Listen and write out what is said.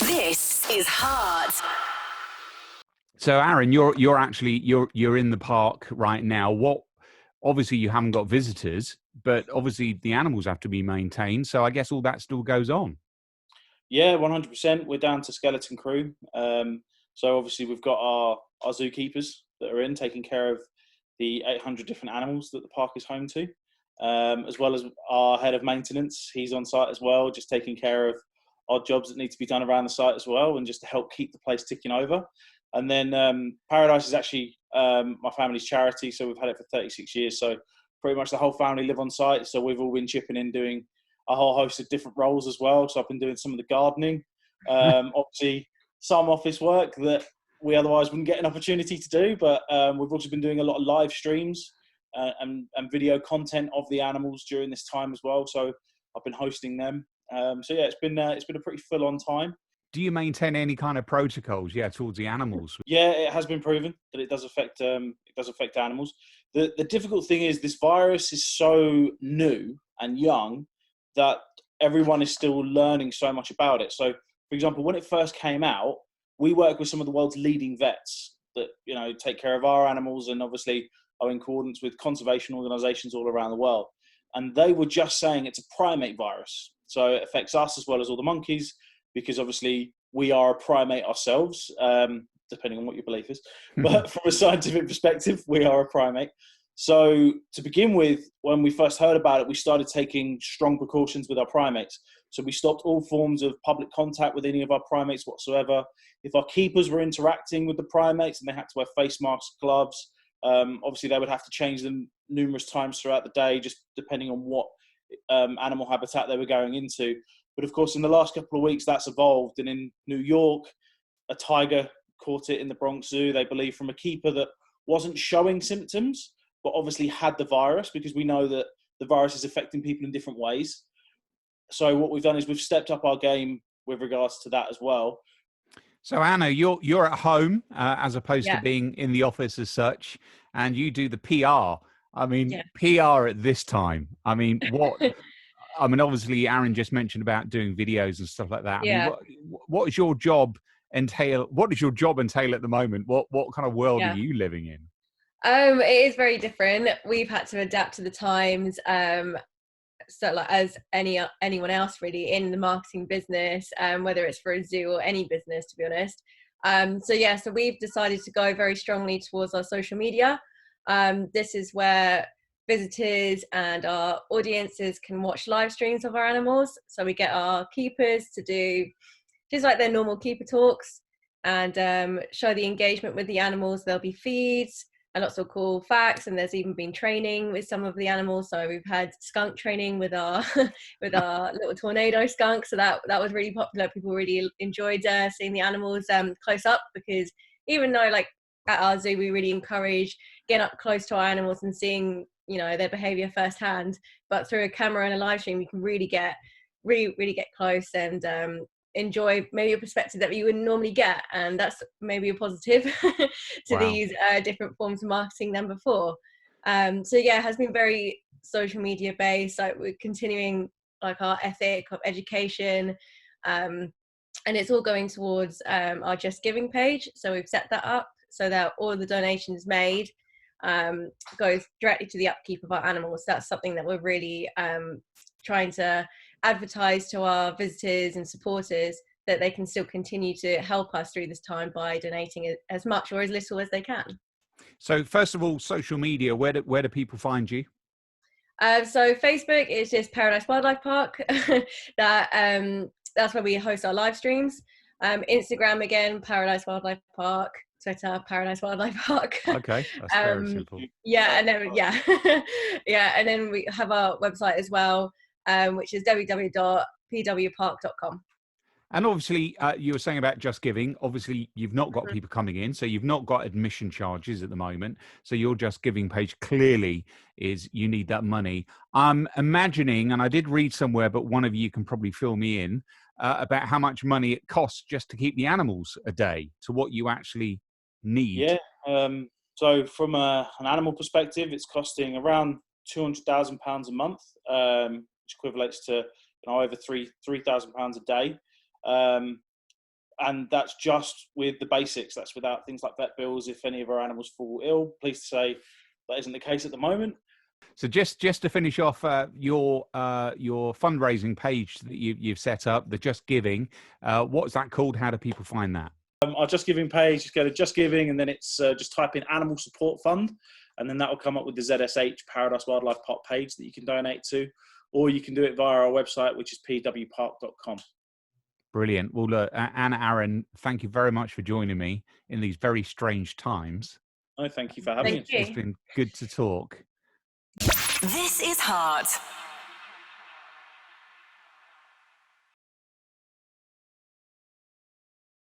This is Heart. So, Aaron, you're in the park right now. Obviously you haven't got visitors, but obviously the animals have to be maintained. So I guess all that still goes on. Yeah, 100%. We're down to skeleton crew. So obviously we've got our zookeepers that are in taking care of the 800 different animals that the park is home to, as well as our head of maintenance. He's on site as well, just taking care of odd jobs that need to be done around the site as well, and just to help keep the place ticking over. And then Paradise is actually my family's charity, so we've had it for 36 years. So pretty much the whole family live on site. So we've all been chipping in, doing a whole host of different roles as well. So I've been doing some of the gardening, obviously some office work that we otherwise wouldn't get an opportunity to do. But we've also been doing a lot of live streams and video content of the animals during this time as well. So I've been hosting them. So yeah, it's been a pretty full on time. Do you maintain any kind of protocols, towards the animals? Yeah, it has been proven that it does affect animals. The difficult thing is this virus is so new and young that everyone is still learning so much about it. So, for example, when it first came out, we work with some of the world's leading vets that take care of our animals and obviously are in coordinates with conservation organisations all around the world. And they were just saying it's a primate virus, so it affects us as well as all the monkeys, because obviously we are a primate ourselves, depending on what your belief is. But from a scientific perspective, we are a primate. So to begin with, when we first heard about it, we started taking strong precautions with our primates. So we stopped all forms of public contact with any of our primates whatsoever. If our keepers were interacting with the primates and they had to wear face masks, gloves, obviously they would have to change them numerous times throughout the day, just depending on what animal habitat they were going into. But of course, in the last couple of weeks, that's evolved. And in New York, a tiger caught it in the Bronx Zoo, they believe, from a keeper that wasn't showing symptoms, but obviously had the virus, because we know that the virus is affecting people in different ways. So what we've done is we've stepped up our game with regards to that as well. So Anna, you're at home as opposed to being in the office as such, and you do the PR. I mean, PR at this time. I mean, what? I mean, obviously, Aaron just mentioned about doing videos and stuff like that. Yeah. I mean, what is your job entail? What does your job entail at the moment? What kind of world are you living in? It is very different. We've had to adapt to the times. So like as anyone else really in the marketing business, whether it's for a zoo or any business, to be honest. So we've decided to go very strongly towards our social media. This is where visitors and our audiences can watch live streams of our animals. So we get our keepers to do just like their normal keeper talks and show the engagement with the animals. There'll be feeds and lots of cool facts, and there's even been training with some of the animals. So we've had skunk training with our little tornado skunk. So that was really popular. People really enjoyed seeing the animals close up, because even though like at our zoo we really encourage getting up close to our animals and seeing their behavior firsthand, but through a camera and a live stream you can really get close and enjoy maybe a perspective that you wouldn't normally get, and that's maybe a positive to these different forms of marketing than before. It has been very social media based. Like we're continuing like our ethic of education, and it's all going towards our Just Giving page. So we've set that up so that all of the donations made goes directly to the upkeep of our animals. That's something that we're really trying to advertise to our visitors and supporters, that they can still continue to help us through this time by donating as much or as little as they can. So first of all, social media, where do people find you? So Facebook is just Paradise Wildlife Park. That's where we host our live streams. Instagram again, Paradise Wildlife Park. Twitter, Paradise Wildlife Park. Okay, that's very simple. And then we have our website as well, which is www.pwpark.com. And obviously, you were saying about Just Giving. Obviously, you've not got people coming in, so you've not got admission charges at the moment. So your Just Giving page clearly is you need that money. I'm imagining, and I did read somewhere, but one of you can probably fill me in, about how much money it costs just to keep the animals a day, to what you actually need. Yeah. So from an animal perspective, it's costing around £200,000 a month, which equates to over £3,000 a day. and that's just with the basics. That's without things like vet bills. If any of our animals fall ill, pleased to say that isn't the case at the moment. So just to finish off your fundraising page that you've set up, the Just Giving, what's that called? How do people find that? Our Just Giving page, just go to Just Giving, and then it's just type in Animal Support Fund, and then that will come up with the ZSH Paradise Wildlife Park page that you can donate to, or you can do it via our website, which is pwpark.com. Brilliant. Well, look, Anna, Aaron, thank you very much for joining me in these very strange times. Oh, thank you for having me. Thank you. It's been good to talk. This is Heart.